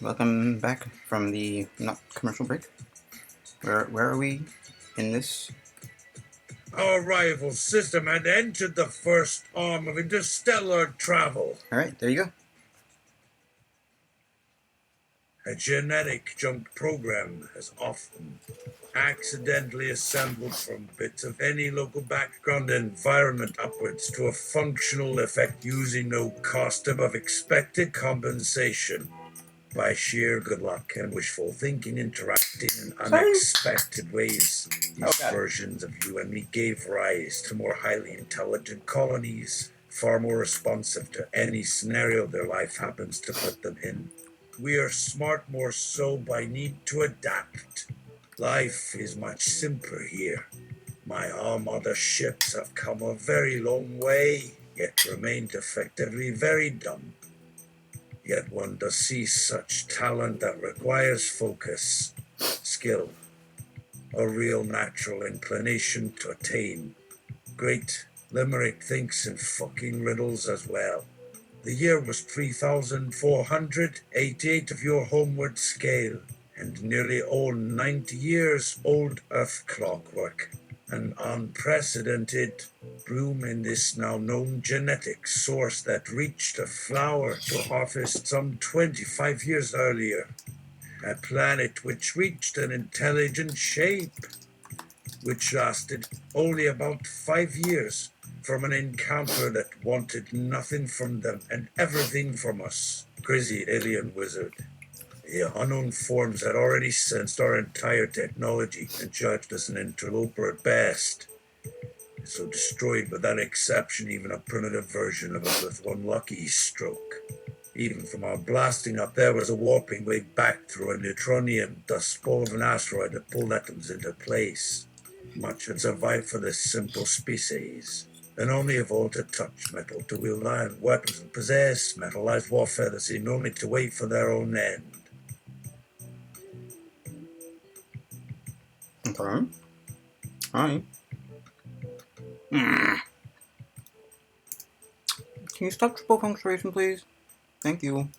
Welcome back from the not commercial break. Where are we in this? Our rival system had entered the first arm of interstellar travel. All right, there you go. A genetic junk program has often accidentally assembled from bits of any local background environment upwards to a functional effect using no cost above expected compensation. By sheer good luck and wishful thinking interacting in unexpected ways, these versions of you and me gave rise to more highly intelligent colonies, far more responsive to any scenario their life happens to put them in. We are smart more so by need to adapt. Life is much simpler here. My armada ships have come a very long way, yet remained effectively very dumb. Yet one does see such talent that requires focus, skill, a real natural inclination to attain. Great Limerick thinks in fucking riddles as well. The year was 3,488 of your homeward scale, and nearly all 90 years old Earth clockwork. An unprecedented bloom in this now known genetic source that reached a flower to harvest some 25 years earlier. A planet which reached an intelligent shape, which lasted only about 5 years from an encounter that wanted nothing from them and everything from us. Crazy alien wizard. The unknown forms had already sensed our entire technology and judged us an interloper at best. So destroyed without exception even a primitive version of us with one lucky stroke. Even from our blasting up there was a warping way back through a neutronium dust bowl of an asteroid that pulled atoms into place. Much had survived for this simple species, and only evolved to touch metal, to wield iron weapons and possess metallized warfare that seemed only to wait for their own end. Okay. Hi. Can you stop triple punctuation, please? Thank you.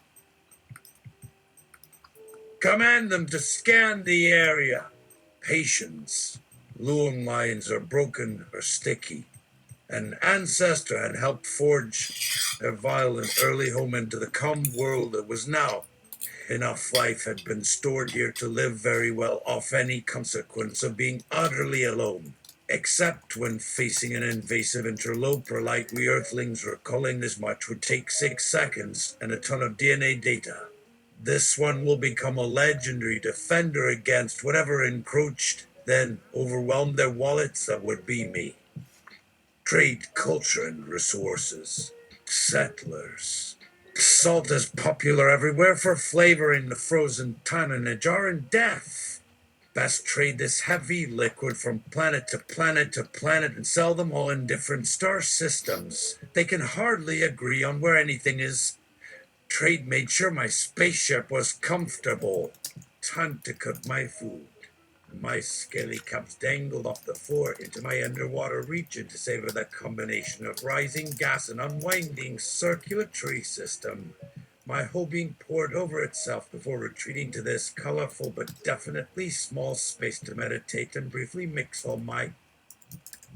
Command them to scan the area. Patience. Loom lines are broken or sticky. An ancestor had helped forge their violent early home into the calm world that was now. Enough life had been stored here to live very well off any consequence of being utterly alone, except when facing an invasive interloper like we Earthlings. Recalling this much would take 6 seconds and a ton of DNA data. This one will become a legendary defender against whatever encroached, then overwhelmed their wallets. That would be me. Trade, culture, and resources. Settlers. Salt is popular everywhere for flavoring the frozen ton in a jar, and death. Best trade this heavy liquid from planet to planet to planet and sell them all in different star systems. They can hardly agree on where anything is. Trade made sure my spaceship was comfortable. Time to cook my food. My scaly cups dangled off the floor into my underwater region to savor the combination of rising gas and unwinding circulatory system. My whole being poured over itself before retreating to this colorful but definitely small space to meditate and briefly mix all my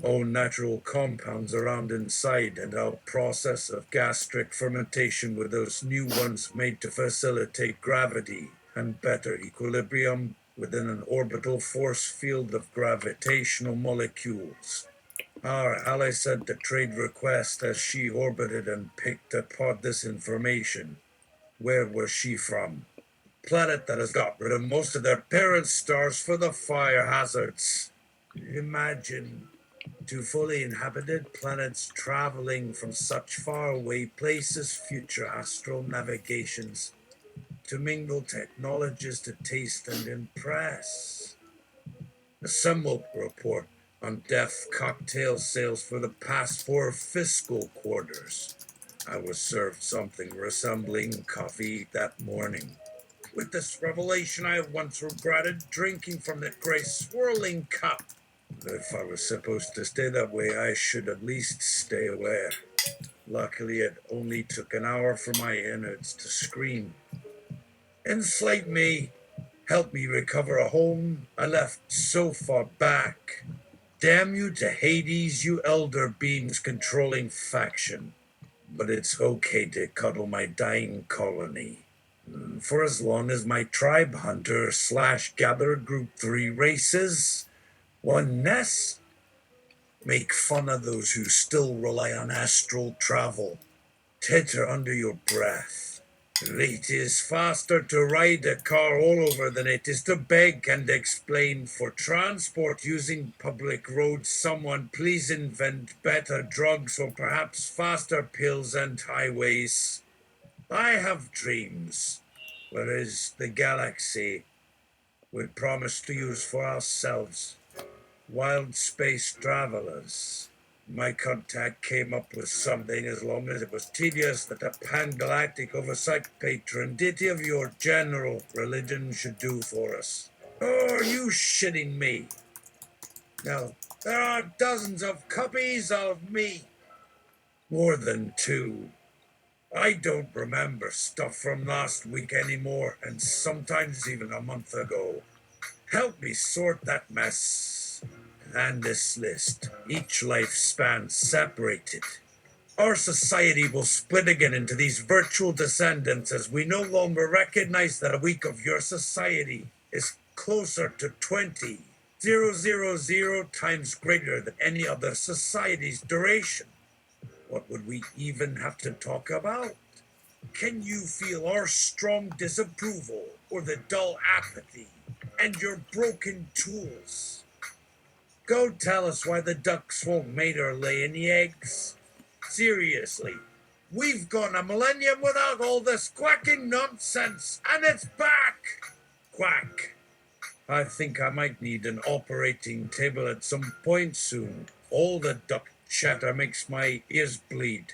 own natural compounds around inside, and our process of gastric fermentation with those new ones made to facilitate gravity and better equilibrium within an orbital force field of gravitational molecules. Our ally sent a trade request as she orbited and picked apart this information. Where was she from? Planet that has got rid of most of their parent stars for the fire hazards. Imagine 2 fully inhabited planets traveling from such faraway places, future astral navigations, to mingle technologies to taste and impress. A summit report on death cocktail sales for the past 4 fiscal quarters. I was served something resembling coffee that morning. With this revelation, I once regretted drinking from that gray swirling cup. If I was supposed to stay that way, I should at least stay aware. Luckily, it only took an hour for my innards to scream. Enslave me. Help me recover a home I left so far back. Damn you to Hades, you elder beings controlling faction. But it's okay to cuddle my dying colony. For as long as my tribe hunter / gatherer group 3 races, one nest, make fun of those who still rely on astral travel. Titter under your breath. It is faster to ride a car all over than it is to beg and explain for transport using public roads. Someone please invent better drugs or perhaps faster pills and highways. I have dreams, whereas the galaxy we promised to use for ourselves. Wild space travelers. My contact came up with something as long as it was tedious that a pan-galactic oversight patron deity of your general religion should do for us. Oh, are you shitting me? No, there are dozens of copies of me. More than 2. I don't remember stuff from last week anymore, and sometimes even a month ago. Help me sort that mess. And this list, each lifespan separated. Our society will split again into these virtual descendants as we no longer recognize that a week of your society is closer to 20,000 times greater than any other society's duration. What would we even have to talk about? Can you feel our strong disapproval or the dull apathy and your broken tools? Go tell us why the ducks won't mate or lay any eggs. Seriously, we've gone a millennium without all this quacking nonsense, and it's back! Quack. I think I might need an operating table at some point soon. All the duck chatter makes my ears bleed.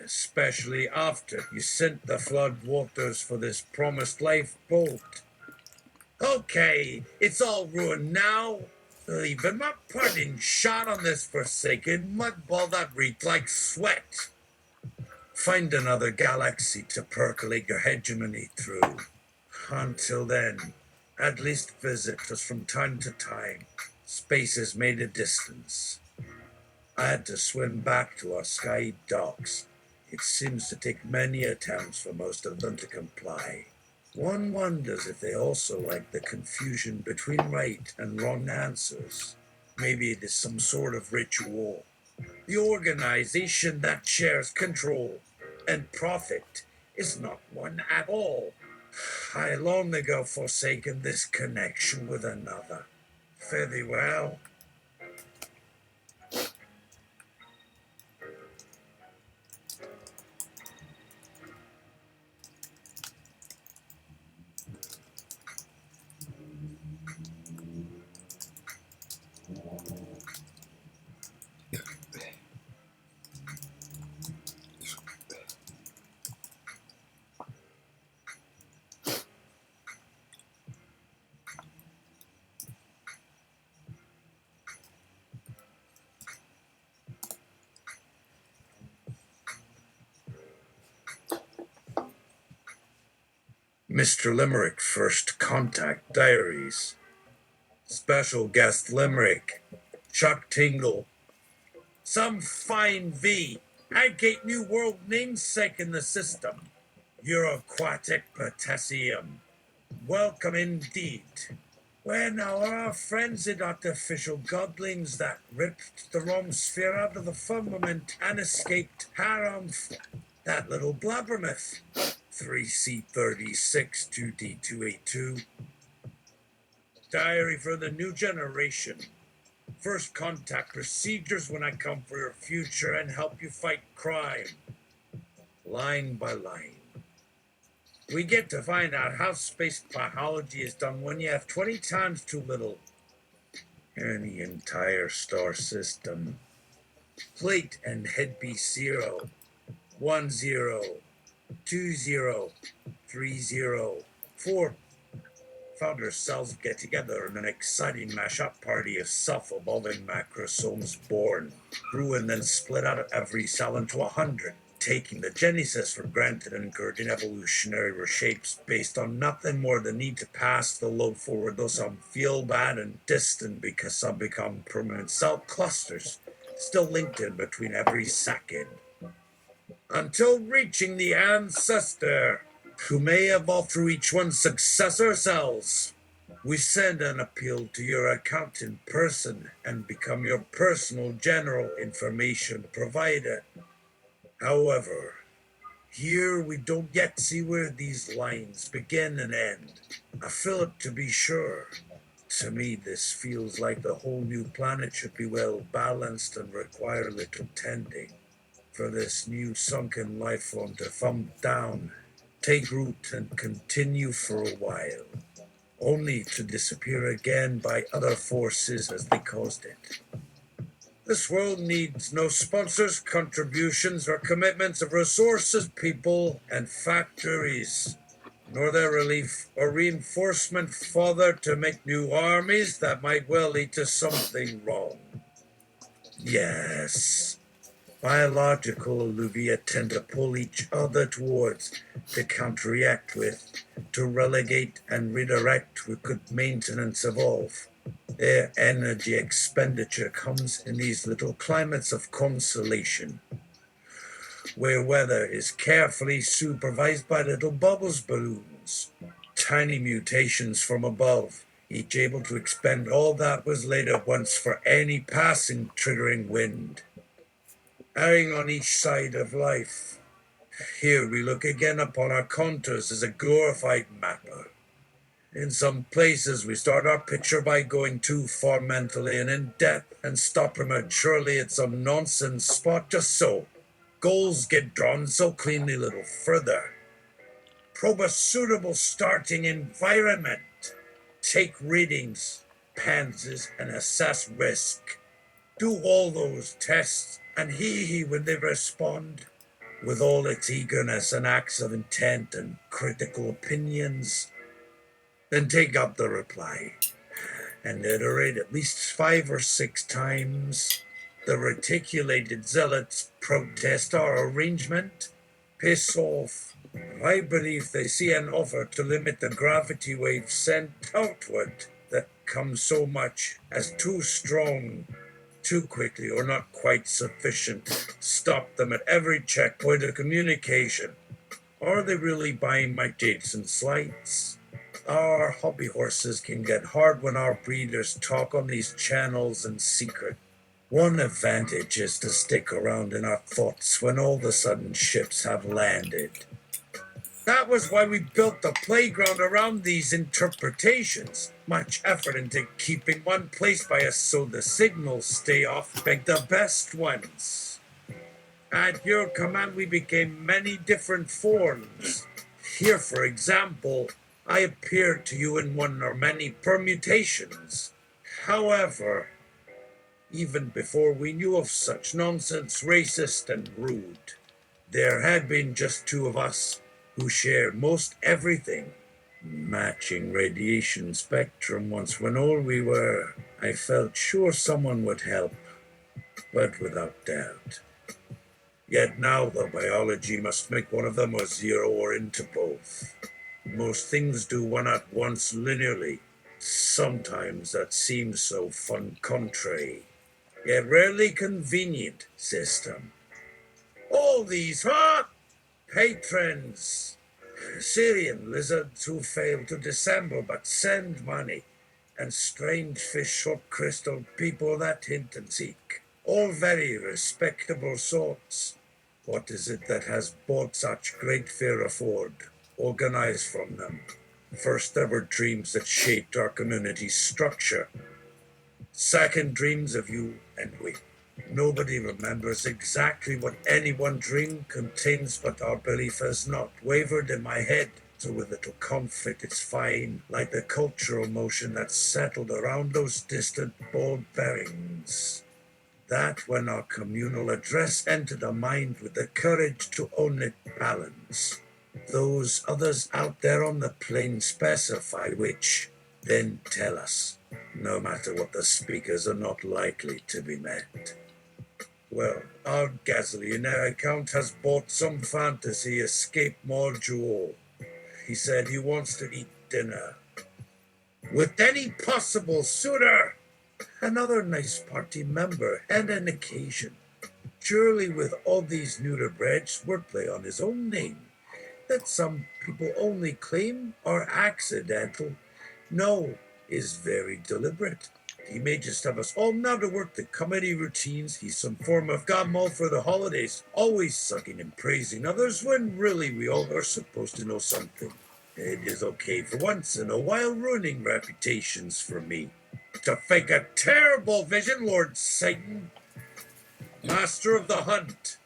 Especially after you sent the flood waters for this promised lifeboat. Okay, it's all ruined now. Leaving my parting shot on this forsaken mudball that reeked like sweat. Find another galaxy to percolate your hegemony through. Until then, at least visit us from time to time. Space has made a distance. I had to swim back to our sky docks. It seems to take many attempts for most of them to comply. One wonders if they also like the confusion between right and wrong answers. Maybe it is some sort of ritual. The organization that shares control and profit is not one at all. I long ago forsaken this connection with another. Fare thee well. Mr. Limerick First Contact Diaries. Special guest Limerick. Chuck Tingle. Some fine V. Agate New World namesake in the system. Euroquatic potassium. Welcome indeed. Where now are our frenzied artificial godlings that ripped the Rome sphere out of the firmament and escaped Harumph? That little blabbermouth. 3C36 2D282. Diary for the new generation. First contact procedures when I come for your future and help you fight crime. Line by line. We get to find out how space biology is done when you have 20 times too little in the entire star system. Plate and headpiece 0, 1 0, 2 0, 3 0, 4. Founder cells get together in an exciting mashup party of self-evolving macrosomes born, grew and then split out of every cell into 100. taking the genesis for granted and incurring evolutionary shapes based on nothing more than need to pass the load forward, though some feel bad and distant because some become permanent cell clusters, still linked in between every second. Until reaching the ancestor, who may evolve through each one's successor cells. We send an appeal to your account in person and become your personal general information provider. However, here we don't yet see where these lines begin and end. A fillip to be sure. To me, this feels like the whole new planet should be well balanced and require little tending. For this new sunken life form to thump down, take root, and continue for a while, only to disappear again by other forces as they caused it. This world needs no sponsors, contributions, or commitments of resources, people, and factories, nor their relief or reinforcement further to make new armies that might well lead to something wrong. Yes. Biological alluvia tend to pull each other towards, to counteract with, to relegate and redirect with good maintenance evolve. Their energy expenditure comes in these little climates of consolation, where weather is carefully supervised by little bubbles balloons, tiny mutations from above, each able to expend all that was laid at once for any passing triggering wind. Erring on each side of life. Here we look again upon our contours as a glorified mapper. In some places we start our picture by going too far mentally and in depth and stop prematurely at some nonsense spot just so. Goals get drawn so cleanly little further. Probe a suitable starting environment. Take readings, panses, and assess risk. Do all those tests and hee when they respond, with all its eagerness and acts of intent and critical opinions. Then take up the reply and iterate at least 5 or 6 times. The reticulated zealots protest our arrangement. Piss off. I believe they see an offer to limit the gravity wave sent outward that comes so much as too strong, too quickly, or not quite sufficient. Stop them at every checkpoint of communication. Are they really buying my dates and slights? Our hobby horses can get hard when our breeders talk on these channels in secret. One advantage is to stick around in our thoughts when all the sudden ships have landed. That was why we built the playground around these interpretations. Much effort into keeping one place by us so the signals stay off, beg the best ones. At your command we became many different forms. Here, for example, I appeared to you in one or many permutations. However, even before we knew of such nonsense, racist and rude, there had been just 2 of us who shared most everything. Matching radiation spectrum once when all we were, I felt sure someone would help, but without doubt. Yet now the biology must make one of them a 0 or into both. Most things do one at once linearly. Sometimes that seems so fun contrary, yet rarely convenient system. All these, patrons, Syrian lizards who fail to dissemble but send money, and strange fish short crystal people that hint and seek, all very respectable sorts. What is it that has brought such great fear afford, organized from them? First there were dreams that shaped our community's structure. Second, dreams of you and we. Nobody remembers exactly what any one dream contains, but our belief has not wavered in my head. So with little conflict, it's fine, like the cultural motion that settled around those distant bald bearings. That when our communal address entered a mind with the courage to own it balance. Those others out there on the plain specify which, then tell us, no matter what the speakers are not likely to be met. Well, our gasoline account has bought some fantasy escape module. He said he wants to eat dinner with any possible suitor, another nice party member, and an occasion. Surely with all these neuterbreads wordplay on his own name, that some people only claim are accidental, no, is very deliberate. He may just have us all now to work the comedy routines. He's some form of godmall for the holidays, always sucking and praising others when really we all are supposed to know something. It is okay for once in a while ruining reputations for me. To fake a terrible vision, Lord Satan, master of the hunt,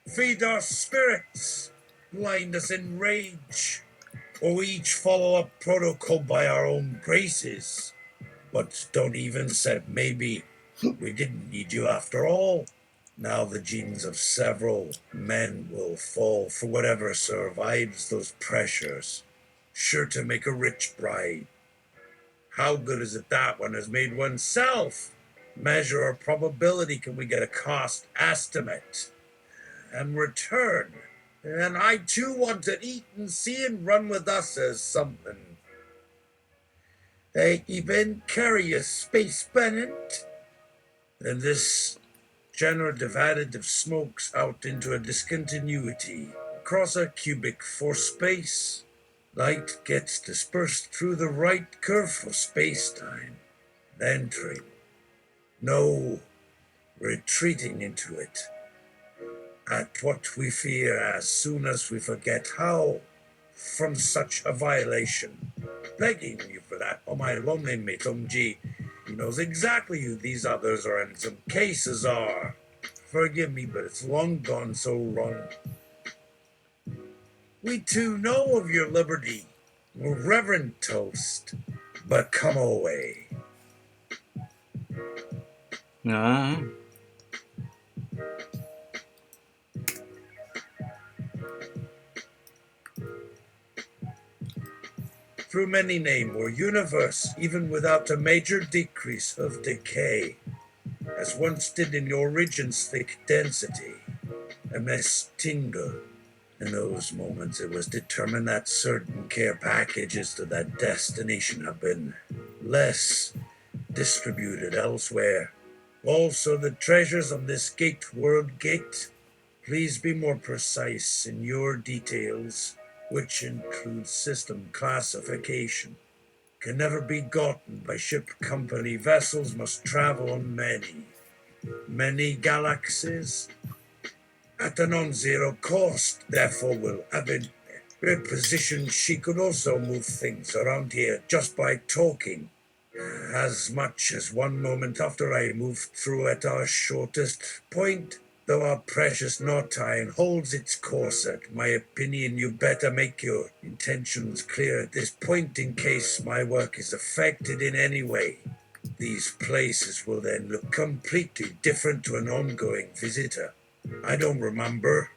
feed our spirits, blind us in rage, or we each follow up protocol by our own graces. But don't even say maybe we didn't need you after all. Now the genes of several men will fall for whatever survives those pressures, sure to make a rich bride. How good is it that one has made oneself? Measure our probability. Can we get a cost estimate? And return. And I too want to eat and see and run with us as something. They even carry a space pennant. And this generative additive smokes out into a discontinuity across a cubic for space. Light gets dispersed through the right curve for space-time, entering. No, retreating into it. At what we fear as soon as we forget how, from such a violation. Begging you for that, oh my lonely mate, G. He knows exactly who these others are and some cases are. Forgive me, but it's long gone so wrong. We too know of your liberty, reverend toast, but come away. Ah. Through many name or universe, even without a major decrease of decay, as once did in your region's thick density, a mess tingle. In those moments it was determined that certain care packages to that destination have been less distributed elsewhere. Also the treasures of this gate world gate. Please be more precise in your details, which includes system classification. Can never be gotten by ship company. Vessels must travel on many galaxies at a non-zero cost, therefore will have been repositioned. She could also move things around here just by talking. As much as one moment after I moved through at our shortest point, though our precious knot-tying holds its course at my opinion, you better make your intentions clear at this point in case my work is affected in any way. These places will then look completely different to an ongoing visitor. I don't remember.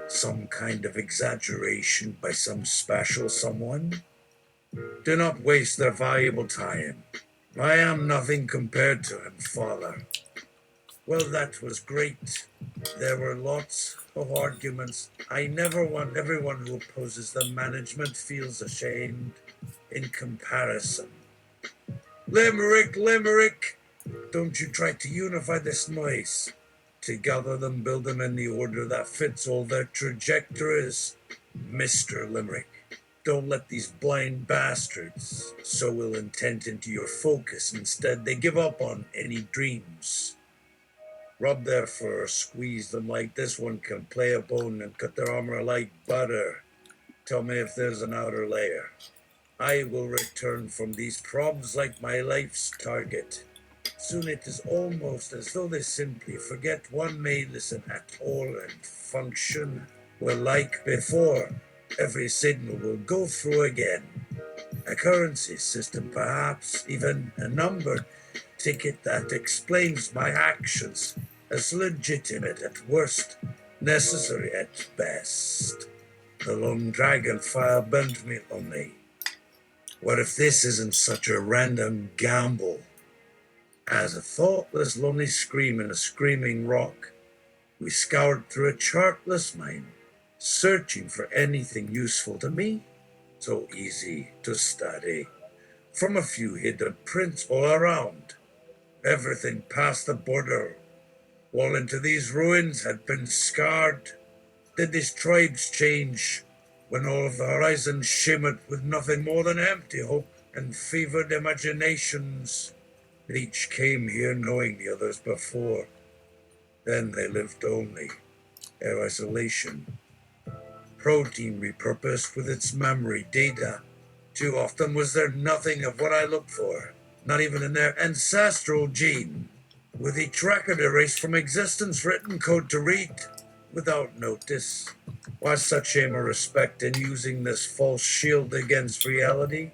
Some kind of exaggeration by some special someone. Do not waste their valuable time. I am nothing compared to him, Father. Well, that was great. There were lots of arguments. I never want everyone who opposes the management feels ashamed in comparison. Limerick, Limerick! Don't you try to unify this noise. To gather them, build them in the order that fits all their trajectories. Mr. Limerick, don't let these blind bastards sow ill intent into your focus. Instead, they give up on any dreams. Rub their fur, squeeze them like this one can play a bone and cut their armor like butter. Tell me if there's an outer layer. I will return from these probes like my life's target. Soon it is almost as though they simply forget one may listen at all and function. Well, like before, every signal will go through again. A currency system, perhaps, even a number ticket that explains my actions as legitimate at worst, necessary at best. The long dragon fire burned me lonely. What if this isn't such a random gamble as a thoughtless lonely scream in a screaming rock? We scoured through a chartless mine, searching for anything useful to me, so easy to study. From a few hidden prints all around, everything past the border, all into these ruins had been scarred. Did these tribes change when all of the horizon shimmered with nothing more than empty hope and fevered imaginations? Each came here knowing the others before. Then they lived only their isolation. Protein repurposed with its memory data. Too often was there nothing of what I looked for, not even in their ancestral gene. With each record erased from existence, written code to read, without notice. Why such shame or respect in using this false shield against reality?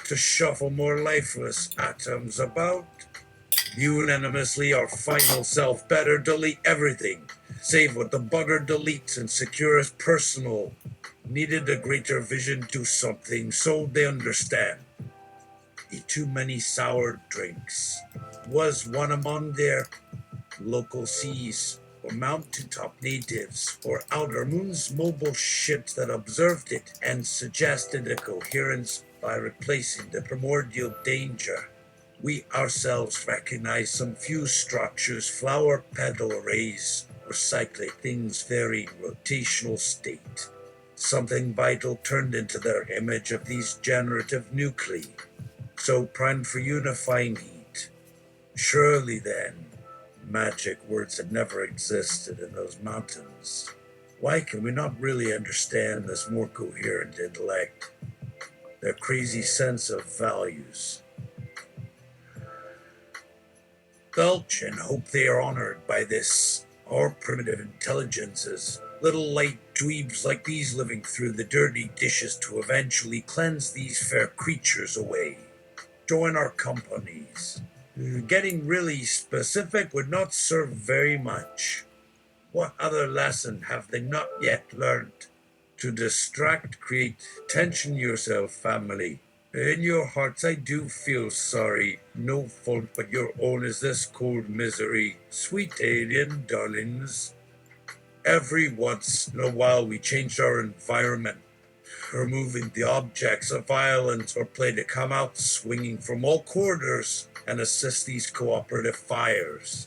To shuffle more lifeless atoms about? Unanimously, our final self better delete everything, save what the butter deletes and secure as personal. Needed a greater vision to something, so they understand. Eat too many sour drinks. Was one among their local seas, or mountaintop natives, or outer moon's mobile ships that observed it and suggested a coherence by replacing the primordial danger. We ourselves recognize some few structures, flower petal arrays, or cyclic things varying rotational state. Something vital turned into their image of these generative nuclei, so primed for unifying heat. Surely then, magic words had never existed in those mountains. Why can we not really understand this more coherent intellect? Their crazy sense of values. Belch and hope they are honored by this, our primitive intelligences. Little light dweebs like these living through the dirty dishes to eventually cleanse these fair creatures away. Join our companies. Getting really specific would not serve very much. What other lesson have they not yet learned? To distract, create tension yourself, family. In your hearts I do feel sorry. No fault but your own is this cold misery. Sweet alien darlings. Every once in a while we change our environment, removing the objects of violence or play to come out swinging from all quarters and assist these cooperative fires.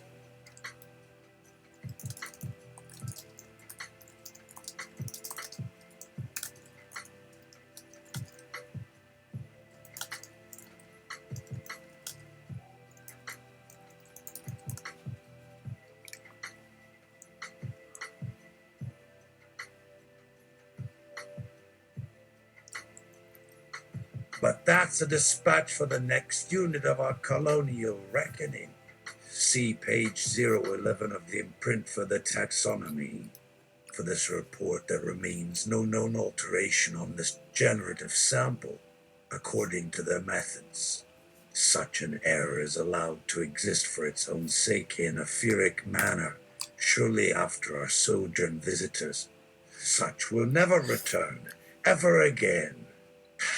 But that's a dispatch for the next unit of our colonial reckoning. See page 011 of the imprint for the taxonomy. For this report, there remains no known alteration on this generative sample, according to their methods. Such an error is allowed to exist for its own sake in a etheric manner, surely after our sojourn visitors. Such will never return, ever again.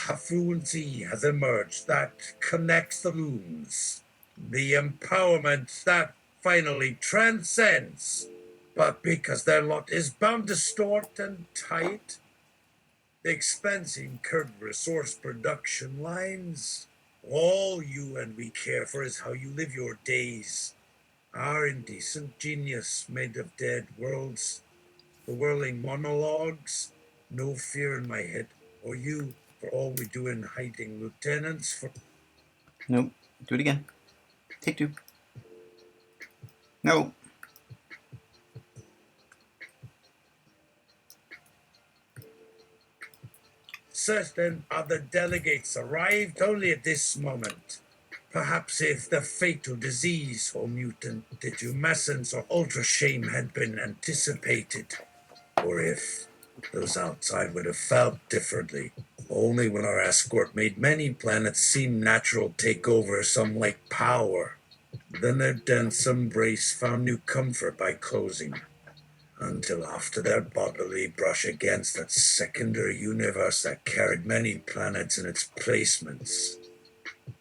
A fluency has emerged that connects the rooms, the empowerment that finally transcends. But because their lot is bound to distort and tight, the expense incurred resource production lines. All you and we care for is how you live your days. Our indecent genius made of dead worlds, the whirling monologues, no fear in my head, or you, for all we do in hiding, lieutenants, for... Nope. Do it again. Take two. No. Certain other delegates arrived only at this moment. Perhaps if the fatal disease or mutant detumescence or ultra shame had been anticipated, or if those outside would have felt differently. Only when our escort made many planets seem natural take over some like power. Then their dense embrace found new comfort by closing, until after their bodily brush against that secondary universe that carried many planets in its placements.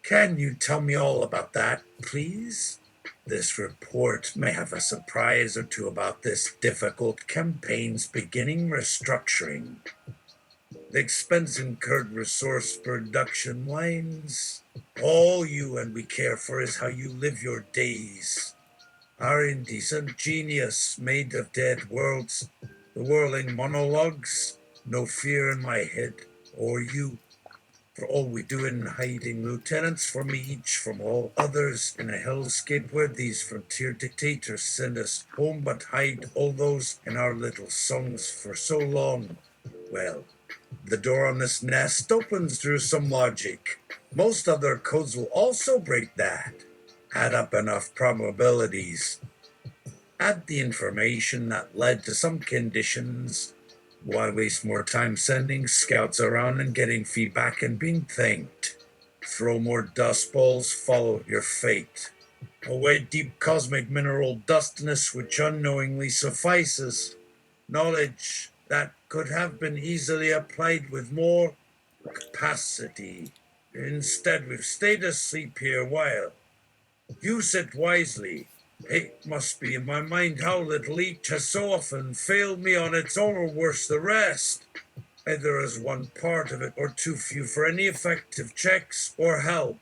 Can you tell me all about that, please? This report may have a surprise or two about this difficult campaign's beginning restructuring. The expense incurred resource production lines. All you and we care for is how you live your days. Our indecent genius made of dead worlds, the whirling monologues, no fear in my head or you. For all we do in hiding, lieutenants from each from all others in a hellscape where these frontier dictators send us home but hide all those in our little songs for so long. Well, the door on this nest opens through some logic. Most other codes will also break that. Add up enough probabilities. Add the information that led to some conditions. Why waste more time sending scouts around and getting feedback and being thanked? Throw more dust balls, follow your fate. Away deep cosmic mineral dustness which unknowingly suffices. Knowledge that could have been easily applied with more capacity. Instead, we've stayed asleep here a while. Use it wisely. It must be in my mind how little each has so often failed me on its own, or worse, the rest. Either as one part of it or too few for any effective checks or help.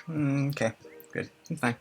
Okay, good. Fine.